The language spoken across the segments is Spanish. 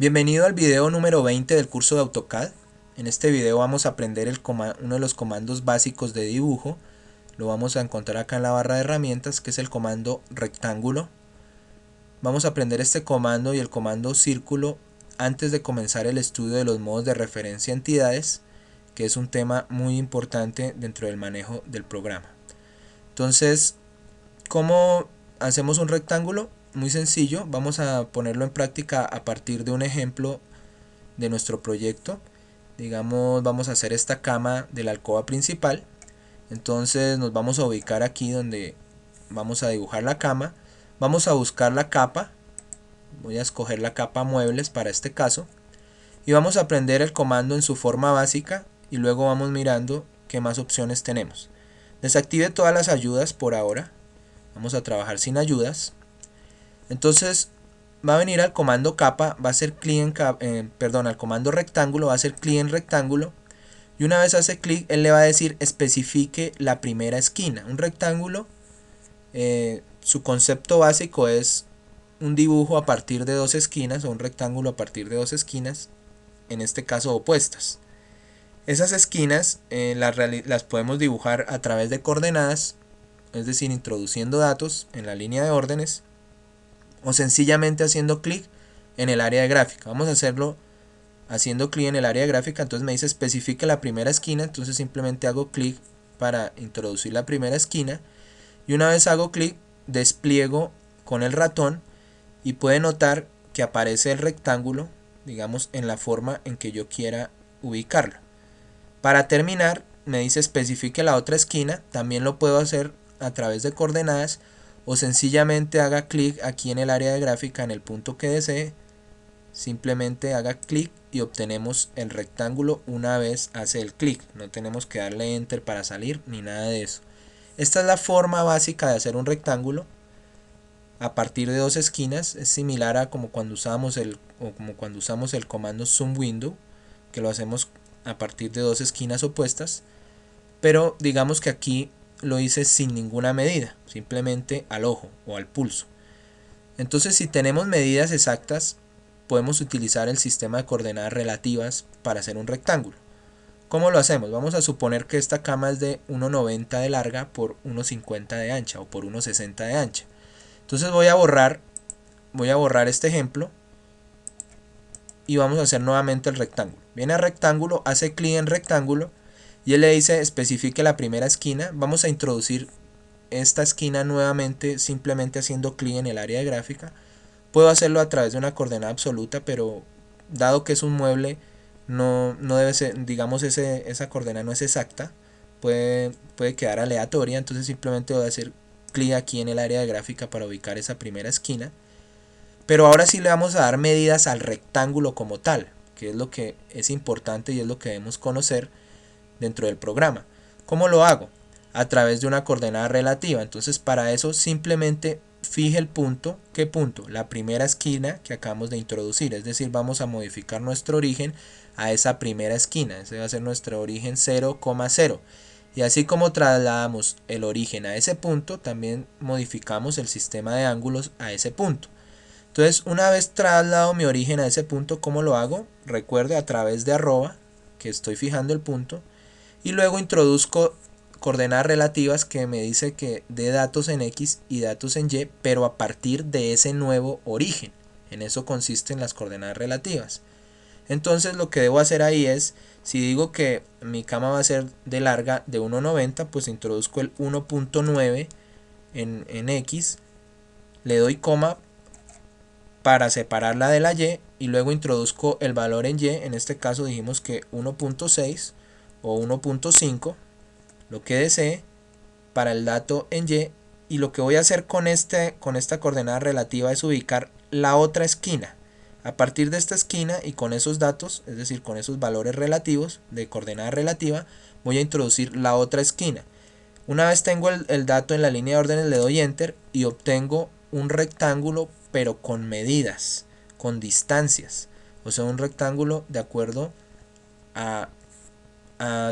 Bienvenido al video número 20 del curso de AutoCAD. En este video vamos a aprender uno de los comandos básicos de dibujo. Lo vamos a encontrar acá en la barra de herramientas, que es el comando rectángulo. Vamos a aprender este comando y el comando círculo antes de comenzar el estudio de los modos de referencia a entidades, que es un tema muy importante dentro del manejo del programa. Entonces, ¿cómo hacemos un rectángulo? Muy sencillo, vamos a ponerlo en práctica a partir de un ejemplo de nuestro proyecto. Digamos, vamos a hacer esta cama de la alcoba principal. Entonces nos vamos a ubicar aquí donde vamos a dibujar la cama. Vamos a buscar la capa. Voy a escoger la capa muebles para este caso. Y vamos a aprender el comando en su forma básica y luego vamos mirando qué más opciones tenemos. Desactive todas las ayudas por ahora. Vamos a trabajar sin ayudas. Entonces va a venir al comando capa, va a hacer clic al comando rectángulo, va a hacer clic en rectángulo. Y una vez hace clic, él le va a decir especifique la primera esquina. Un rectángulo, su concepto básico es un dibujo a partir de dos esquinas, o un rectángulo a partir de dos esquinas, en este caso opuestas. Esas esquinas las podemos dibujar a través de coordenadas, es decir, introduciendo datos en la línea de órdenes, o sencillamente haciendo clic en el área de gráfica. Vamos a hacerlo haciendo clic en el área de gráfica. Entonces me dice especifique la primera esquina, entonces simplemente hago clic para introducir la primera esquina, y una vez hago clic despliego con el ratón y puede notar que aparece el rectángulo, digamos, en la forma en que yo quiera ubicarlo. Para terminar me dice especifique la otra esquina, también lo puedo hacer a través de coordenadas, o sencillamente haga clic aquí en el área de gráfica en el punto que desee, simplemente haga clic y obtenemos el rectángulo una vez hace el clic. No tenemos que darle enter para salir ni nada de eso. Esta es la forma básica de hacer un rectángulo a partir de dos esquinas. Es similar a como cuando usamos el comando zoom window, que lo hacemos a partir de dos esquinas opuestas, pero digamos que aquí lo hice sin ninguna medida, simplemente al ojo o al pulso. Entonces, si tenemos medidas exactas, podemos utilizar el sistema de coordenadas relativas para hacer un rectángulo. ¿Cómo lo hacemos? Vamos a suponer que esta cama es de 1,90 de larga por 1,50 de ancha o por 1,60 de ancha. Entonces voy a borrar este ejemplo y vamos a hacer nuevamente el rectángulo. Viene a rectángulo, hace clic en rectángulo y él le dice especifique la primera esquina. Vamos a introducir esta esquina nuevamente simplemente haciendo clic en el área de gráfica. Puedo hacerlo a través de una coordenada absoluta, pero dado que es un mueble, no debe ser, digamos, esa coordenada no es exacta, puede quedar aleatoria. Entonces simplemente voy a hacer clic aquí en el área de gráfica para ubicar esa primera esquina. Pero ahora sí le vamos a dar medidas al rectángulo como tal, que es lo que es importante y es lo que debemos conocer dentro del programa. ¿Cómo lo hago? A través de una coordenada relativa. Entonces para eso simplemente fije el punto. ¿Qué punto? La primera esquina que acabamos de introducir. Es decir, vamos a modificar nuestro origen a esa primera esquina. Ese va a ser nuestro origen 0,0. Y así como trasladamos el origen a ese punto, también modificamos el sistema de ángulos a ese punto. Entonces, una vez traslado mi origen a ese punto, ¿cómo lo hago? Recuerde, a través de arroba, que estoy fijando el punto, y luego introduzco coordenadas relativas que me dice que dé datos en X y datos en Y, pero a partir de ese nuevo origen. En eso consisten las coordenadas relativas. Entonces lo que debo hacer ahí es, si digo que mi cama va a ser de larga de 1,90, pues introduzco el 1,9 en X, le doy coma para separarla de la Y luego introduzco el valor en Y. En este caso dijimos que 1,6 o 1,5, lo que desee, para el dato en y lo que voy a hacer con esta coordenada relativa es ubicar la otra esquina. A partir de esta esquina y con esos datos, es decir, con esos valores relativos de coordenada relativa, voy a introducir la otra esquina. Una vez tengo el dato en la línea de órdenes, le doy enter y obtengo un rectángulo, pero con medidas, con distancias. O sea, un rectángulo de acuerdo a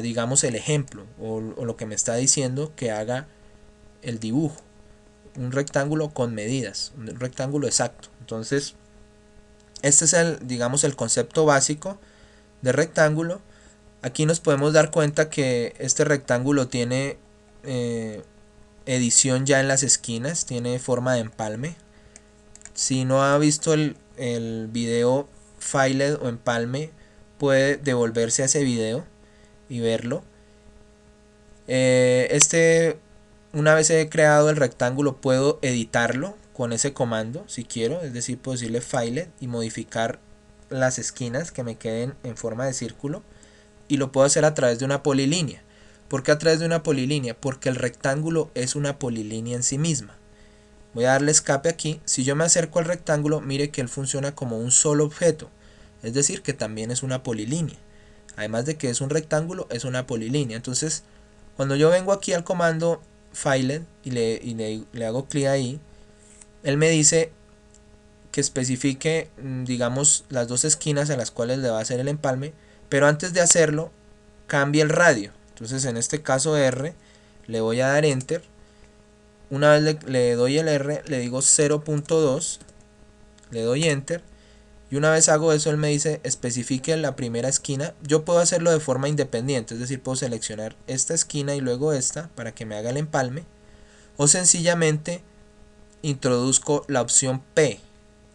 digamos, el ejemplo o lo que me está diciendo que haga el dibujo. Un rectángulo con medidas, un rectángulo exacto. Entonces Este es digamos, el concepto básico de rectángulo. Aquí nos podemos dar cuenta que este rectángulo tiene edición ya en las esquinas, tiene forma de empalme. Si no ha visto el video Filed o empalme, puede devolverse a ese video y verlo. Una vez he creado el rectángulo, puedo editarlo con ese comando si quiero, es decir, puedo decirle Filed y modificar las esquinas que me queden en forma de círculo, y lo puedo hacer a través de una polilínea. ¿Por qué a través de una polilínea? Porque el rectángulo es una polilínea en sí misma. Voy a darle escape aquí. Si yo me acerco al rectángulo, mire que él funciona como un solo objeto, es decir, que también es una polilínea. Además de que es un rectángulo, es una polilínea. Entonces, cuando yo vengo aquí al comando Filed y le hago clic ahí, él me dice que especifique, digamos, las dos esquinas a las cuales le va a hacer el empalme, pero antes de hacerlo, cambia el radio. Entonces, en este caso R, le voy a dar Enter. Una vez le doy el R, le digo 0.2, le doy Enter. Y una vez hago eso, él me dice especifique la primera esquina. Yo puedo hacerlo de forma independiente, es decir, puedo seleccionar esta esquina y luego esta para que me haga el empalme. O sencillamente introduzco la opción P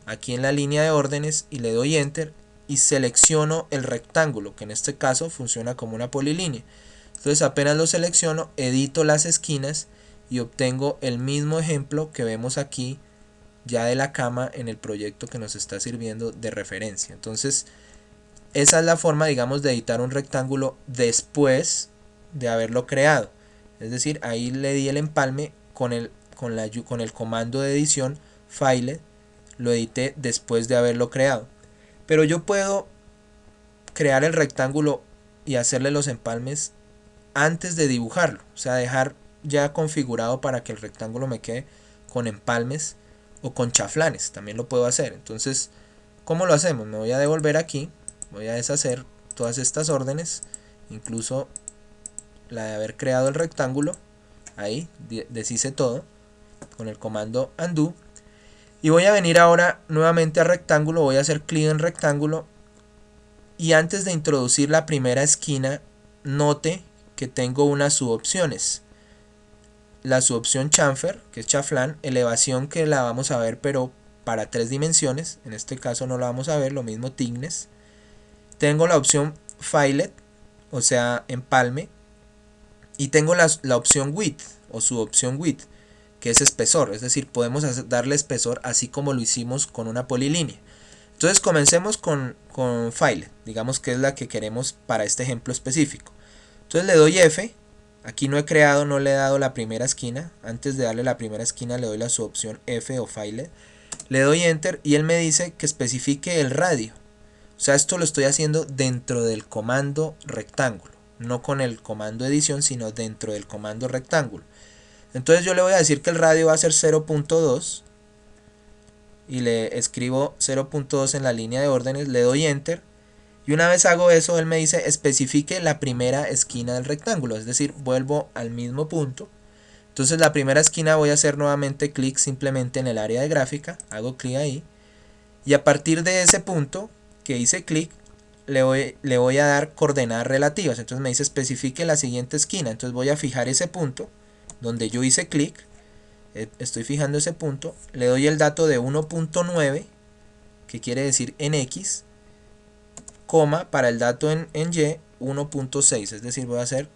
aquí en la línea de órdenes y le doy Enter y selecciono el rectángulo, que en este caso funciona como una polilínea. Entonces apenas lo selecciono, edito las esquinas y obtengo el mismo ejemplo que vemos aquí ya de la cama en el proyecto que nos está sirviendo de referencia. Entonces esa es la forma, digamos, de editar un rectángulo después de haberlo creado. Es decir, ahí le di el empalme con el comando de edición File, lo edité después de haberlo creado. Pero yo puedo crear el rectángulo y hacerle los empalmes antes de dibujarlo, o sea, dejar ya configurado para que el rectángulo me quede con empalmes o con chaflanes, también lo puedo hacer. Entonces, ¿cómo lo hacemos? Me voy a devolver aquí, voy a deshacer todas estas órdenes, incluso la de haber creado el rectángulo, ahí deshice todo con el comando undo, y voy a venir ahora nuevamente a rectángulo, voy a hacer clic en rectángulo, y antes de introducir la primera esquina, note que tengo unas subopciones. La subopción chamfer, que es chaflán, elevación, que la vamos a ver pero para 3 dimensiones, en este caso no la vamos a ver, lo mismo thickness. Tengo la opción Filed, o sea, empalme, y tengo la opción width o subopción width, que es espesor, es decir, podemos darle espesor así como lo hicimos con una polilínea. Entonces comencemos con Filed, digamos que es la que queremos para este ejemplo específico. Entonces le doy F, aquí no he creado, no le he dado la primera esquina, antes de darle la primera esquina le doy la subopción F o Filed, le doy Enter y él me dice que especifique el radio. O sea, esto lo estoy haciendo dentro del comando rectángulo, no con el comando edición, sino dentro del comando rectángulo. Entonces yo le voy a decir que el radio va a ser 0.2 y le escribo 0.2 en la línea de órdenes, le doy Enter. Y una vez hago eso, él me dice especifique la primera esquina del rectángulo, es decir, vuelvo al mismo punto. Entonces la primera esquina voy a hacer nuevamente clic simplemente en el área de gráfica, hago clic ahí, y a partir de ese punto que hice clic, le voy a dar coordenadas relativas. Entonces me dice especifique la siguiente esquina, entonces voy a fijar ese punto donde yo hice clic, estoy fijando ese punto, le doy el dato de 1.9, que quiere decir en X, coma, para el dato en Y 1.6, es decir, voy a hacer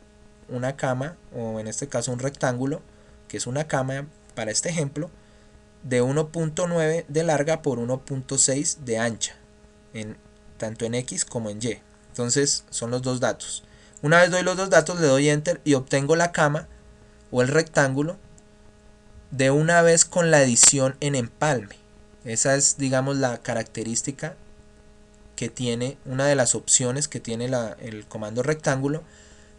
una cama, o en este caso un rectángulo, que es una cama para este ejemplo, de 1.9 de larga por 1.6 de ancha, tanto en X como en Y. Entonces son los dos datos. Una vez doy los dos datos, le doy Enter y obtengo la cama o el rectángulo de una vez con la edición en empalme. Esa es, digamos, la característica que tiene, una de las opciones que tiene el comando rectángulo,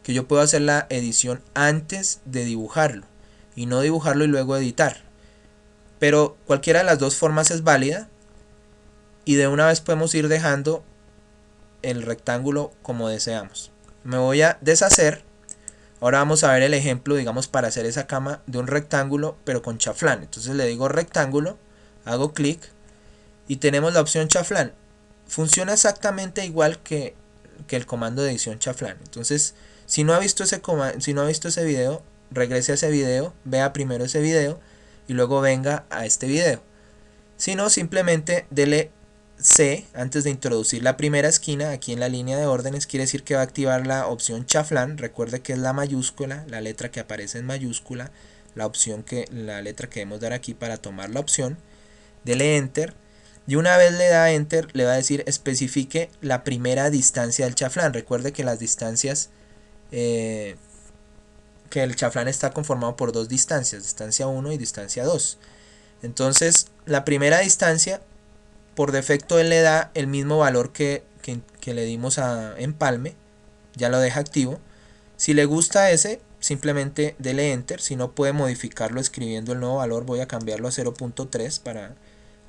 que yo puedo hacer la edición antes de dibujarlo y no dibujarlo y luego editar. Pero cualquiera de las dos formas es válida y de una vez podemos ir dejando el rectángulo como deseamos. Me voy a deshacer. Ahora vamos a ver el ejemplo, digamos, para hacer esa cama de un rectángulo pero con chaflán. Entonces le digo rectángulo, hago clic y tenemos la opción chaflán. funciona exactamente igual que el comando de edición chaflán. Entonces, si no ha visto ese video, regrese a ese video, vea primero ese video y luego venga a este video. Si no, simplemente dele C antes de introducir la primera esquina aquí en la línea de órdenes. Quiere decir que va a activar la opción chaflán. Recuerde que es la mayúscula, la letra que aparece en mayúscula, la letra que debemos dar aquí para tomar la opción. Dele enter y una vez le da enter le va a decir especifique la primera distancia del chaflán. Recuerde que las distancias que el chaflán está conformado por dos distancias, distancia 1 y distancia 2. Entonces la primera distancia, por defecto él le da el mismo valor que le dimos a empalme, ya lo deja activo. Si le gusta ese, simplemente dele enter. Si no, puede modificarlo escribiendo el nuevo valor. Voy a cambiarlo a 0.3 para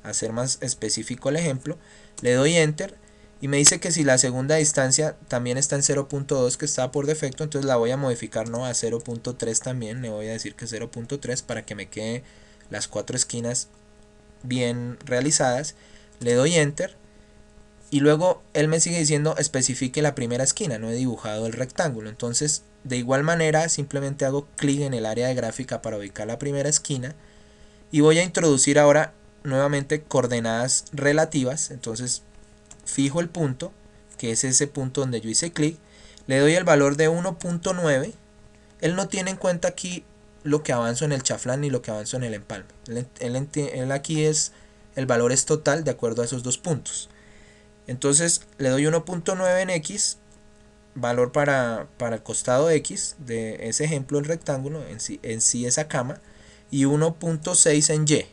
hacer más específico el ejemplo. Le doy enter y me dice que si la segunda distancia también está en 0.2 que está por defecto, entonces la voy a modificar, ¿no?, a 0.3 también. Le voy a decir que 0.3 para que me quede las cuatro esquinas bien realizadas. Le doy enter y luego él me sigue diciendo especifique la primera esquina. No he dibujado el rectángulo, entonces de igual manera simplemente hago clic en el área de gráfica para ubicar la primera esquina y voy a introducir ahora nuevamente coordenadas relativas. Entonces fijo el punto, que es ese punto donde yo hice clic, le doy el valor de 1.9. él no tiene en cuenta aquí lo que avanzo en el chaflán ni lo que avanzo en el empalme. Él aquí es el valor es total de acuerdo a esos dos puntos. Entonces le doy 1.9 en X, valor para el costado X de ese ejemplo, el rectángulo, en sí esa cama, y 1.6 en Y.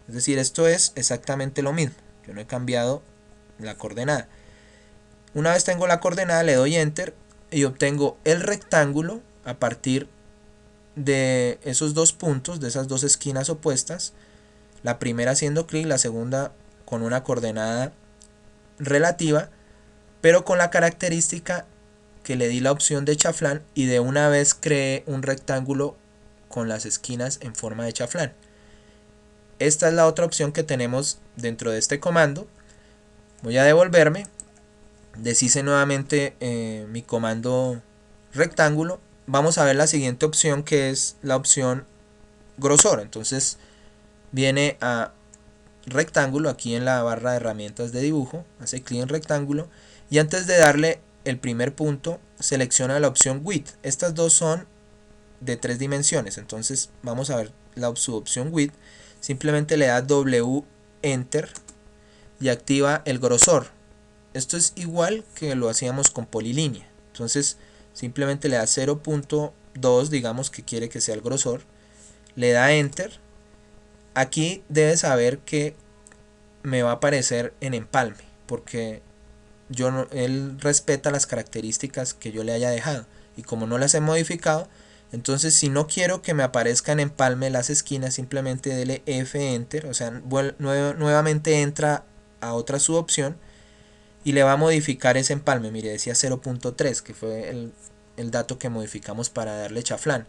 Es decir, esto es exactamente lo mismo. Yo no he cambiado la coordenada. Una vez tengo la coordenada, le doy enter y obtengo el rectángulo a partir de esos dos puntos, de esas dos esquinas opuestas. La primera haciendo clic, la segunda con una coordenada relativa, pero con la característica que le di la opción de chaflán y de una vez creé un rectángulo con las esquinas en forma de chaflán. Esta es la otra opción que tenemos dentro de este comando. Voy a devolverme, deshice nuevamente mi comando rectángulo. Vamos a ver la siguiente opción, que es la opción grosor. Entonces viene a rectángulo aquí en la barra de herramientas de dibujo, hace clic en rectángulo y antes de darle el primer punto selecciona la opción width. Estas dos son de 3 dimensiones, entonces vamos a ver su opción width. Simplemente le da W enter y activa el grosor. Esto es igual que lo hacíamos con polilínea. Entonces simplemente le da 0.2, digamos que quiere que sea el grosor, le da enter. Aquí debe saber que me va a aparecer en empalme, porque él respeta las características que yo le haya dejado, y como no las he modificado, entonces si no quiero que me aparezcan en empalme las esquinas, simplemente dele F enter, o sea, nuevamente entra a otra subopción y le va a modificar ese empalme. Mire, decía 0.3, que fue el dato que modificamos para darle chaflán.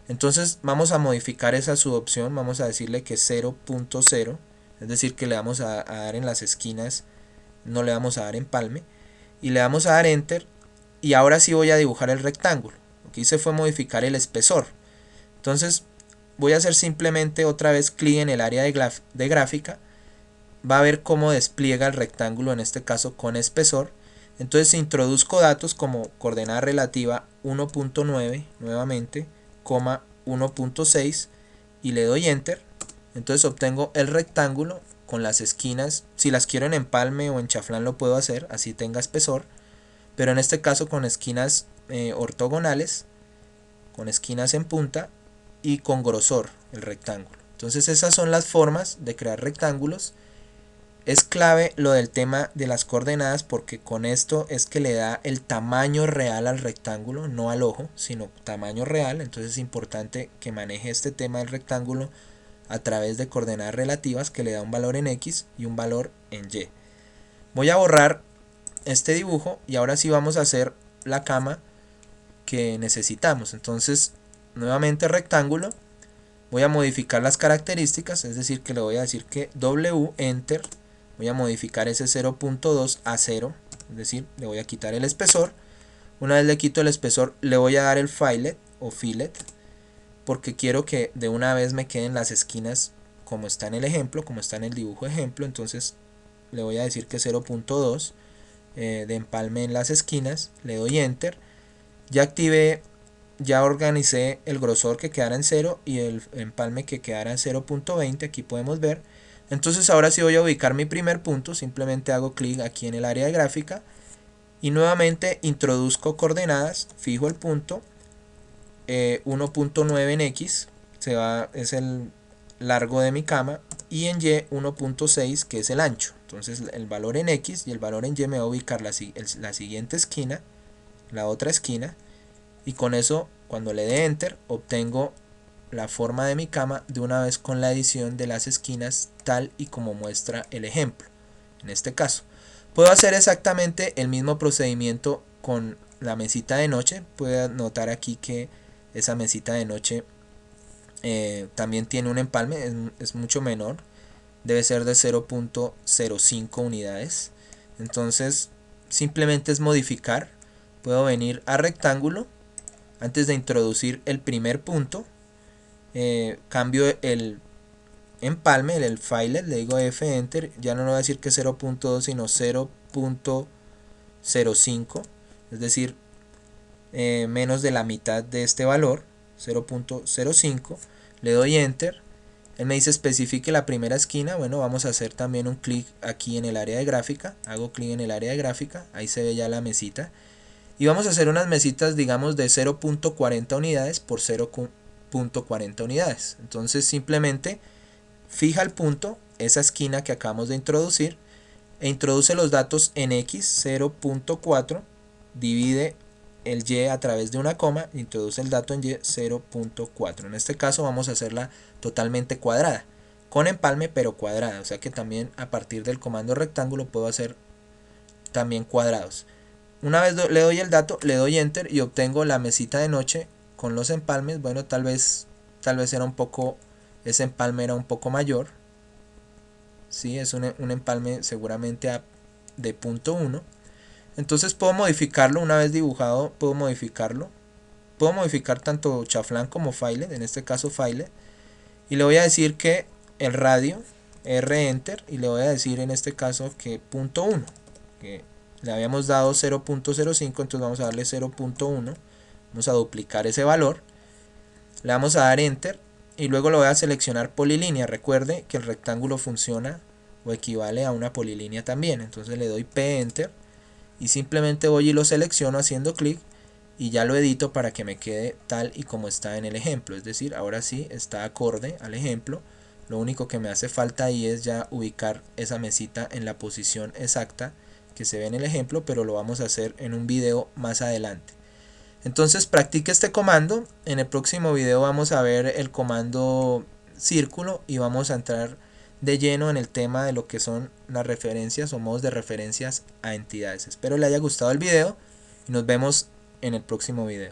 Entonces vamos a modificar esa subopción, vamos a decirle que 0.0, es decir que le vamos a dar en las esquinas, no le vamos a dar empalme, y le vamos a dar enter, y ahora sí voy a dibujar el rectángulo. Lo que hice fue modificar el espesor. Entonces voy a hacer simplemente otra vez clic en el área de gráfica, va a ver cómo despliega el rectángulo, en este caso con espesor. Entonces introduzco datos como coordenada relativa 1.9 nuevamente, 1.6 y le doy enter. Entonces obtengo el rectángulo con las esquinas. Si las quiero en empalme o en chaflán lo puedo hacer, así tenga espesor, pero en este caso con esquinas ortogonales, con esquinas en punta y con grosor el rectángulo. Entonces esas son las formas de crear rectángulos. Es clave lo del tema de las coordenadas, porque con esto es que le da el tamaño real al rectángulo, no al ojo, sino tamaño real. Entonces es importante que maneje este tema del rectángulo a través de coordenadas relativas, que le da un valor en X y un valor en Y. Voy a borrar este dibujo y ahora sí vamos a hacer la cama que necesitamos. Entonces nuevamente rectángulo, voy a modificar las características, es decir que le voy a decir que W enter voy a modificar ese 0.2 a 0, es decir, le voy a quitar el espesor. Una vez le quito el espesor, le voy a dar el filet o fillet, porque quiero que de una vez me queden las esquinas como está en el ejemplo, como está en el dibujo ejemplo. Entonces le voy a decir que 0.2 de empalme en las esquinas, le doy enter, ya activé, ya organicé el grosor que quedara en 0 y el empalme que quedara en 0.20, aquí podemos ver. Entonces ahora sí voy a ubicar mi primer punto, simplemente hago clic aquí en el área de gráfica y nuevamente introduzco coordenadas, fijo el punto, 1.9 en X, es el largo de mi cama, y en Y 1.6 que es el ancho. Entonces el valor en X y el valor en Y me va a ubicar la siguiente esquina, la otra esquina, y con eso cuando le dé enter obtengo la forma de mi cama de una vez con la edición de las esquinas tal y como muestra el ejemplo. En este caso puedo hacer exactamente el mismo procedimiento con la mesita de noche. Puede notar aquí que esa mesita de noche también tiene un empalme, es mucho menor, debe ser de 0.05 unidades. Entonces simplemente es modificar, puedo venir a rectángulo, antes de introducir el primer punto, cambio el empalme, el filet, le digo F enter, ya no le voy a decir que 0.2 sino 0.05, es decir, menos de la mitad de este valor, 0.05, le doy enter, él me dice especifique la primera esquina. Bueno, vamos a hacer también un clic aquí en el área de gráfica, hago clic en el área de gráfica, ahí se ve ya la mesita, y vamos a hacer unas mesitas digamos de 0.40 unidades por 0.40 unidades. Entonces simplemente fija el punto, esa esquina que acabamos de introducir, e introduce los datos en X 0.4, divide el Y a través de una coma, introduce el dato en Y 0.4. En este caso vamos a hacerla totalmente cuadrada, con empalme pero cuadrada, o sea que también a partir del comando rectángulo puedo hacer también cuadrados. Una vez le doy el dato, le doy enter y obtengo la mesita de noche con los empalmes. Bueno, tal vez era un poco, ese empalme era un poco mayor. Sí, es un empalme seguramente de punto 1. Entonces puedo modificarlo, una vez dibujado puedo modificarlo. Puedo modificar tanto chaflán como filet, en este caso filet. Y le voy a decir que el radio, R enter, y le voy a decir en este caso que punto 1. Que le habíamos dado 0.05, entonces vamos a darle 0.1. Vamos a duplicar ese valor. Le vamos a dar enter. Y luego lo voy a seleccionar polilínea. Recuerde que el rectángulo funciona o equivale a una polilínea también. Entonces le doy P enter. Y simplemente voy y lo selecciono haciendo clic. Y ya lo edito para que me quede tal y como está en el ejemplo. Es decir, ahora sí está acorde al ejemplo. Lo único que me hace falta ahí es ya ubicar esa mesita en la posición exacta que se ve en el ejemplo, pero lo vamos a hacer en un video más adelante. Entonces practique este comando. En el próximo video vamos a ver el comando círculo y vamos a entrar de lleno en el tema de lo que son las referencias o modos de referencias a entidades. Espero le haya gustado el video y nos vemos en el próximo video.